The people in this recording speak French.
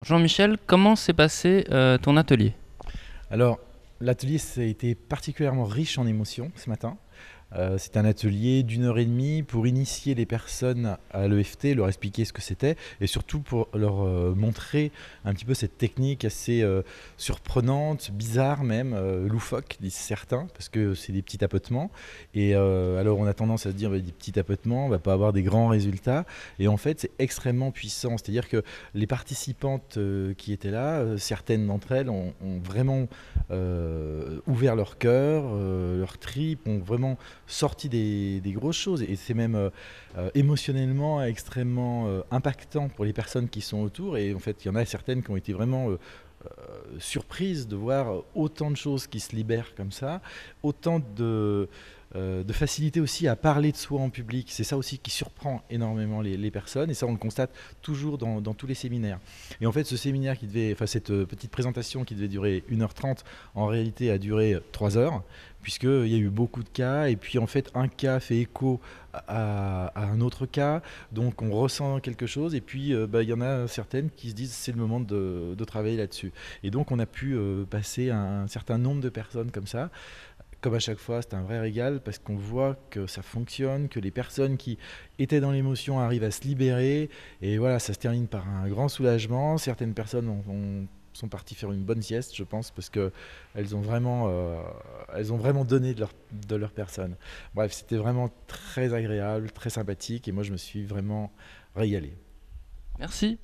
Jean-Michel, comment s'est passé ton atelier? Alors, l'atelier ça a été particulièrement riche en émotions ce matin. C'est un atelier d'1 heure et demie pour initier les personnes à l'EFT, leur expliquer ce que c'était et surtout pour leur montrer un petit peu cette technique assez surprenante, bizarre même, loufoque, disent certains, parce que c'est des petits tapotements. Et alors on a tendance à se dire bah, des petits tapotements, on va pas avoir des grands résultats. Et en fait, c'est extrêmement puissant. C'est-à-dire que les participantes qui étaient là, certaines d'entre elles ont vraiment ouvert leur cœur, leur tripes, ont vraiment sorti des grosses choses et c'est même émotionnellement extrêmement impactant pour les personnes qui sont autour et en fait il y en a certaines qui ont été vraiment surprises de voir autant de choses qui se libèrent comme ça, autant de facilité aussi à parler de soi en public. C'est ça aussi qui surprend énormément les personnes et ça on le constate toujours dans tous les séminaires. Et en fait ce séminaire qui devait, enfin cette petite présentation qui devait durer 1 h 30 en réalité a duré 3 heures puisqu'il y a eu beaucoup de cas et puis en fait un cas fait écho à un autre cas, donc on ressent quelque chose et puis bah, il y en a certaines qui se disent c'est le moment de travailler là-dessus. Et donc on a pu passer un certain nombre de personnes comme ça. Comme à chaque fois, c'est un vrai régal parce qu'on voit que ça fonctionne, que les personnes qui étaient dans l'émotion arrivent à se libérer. Et voilà, ça se termine par un grand soulagement. Certaines personnes sont parties faire une bonne sieste, je pense, parce elles ont vraiment donné de leur personne. Bref, c'était vraiment très agréable, très sympathique et moi je me suis vraiment régalé. Merci.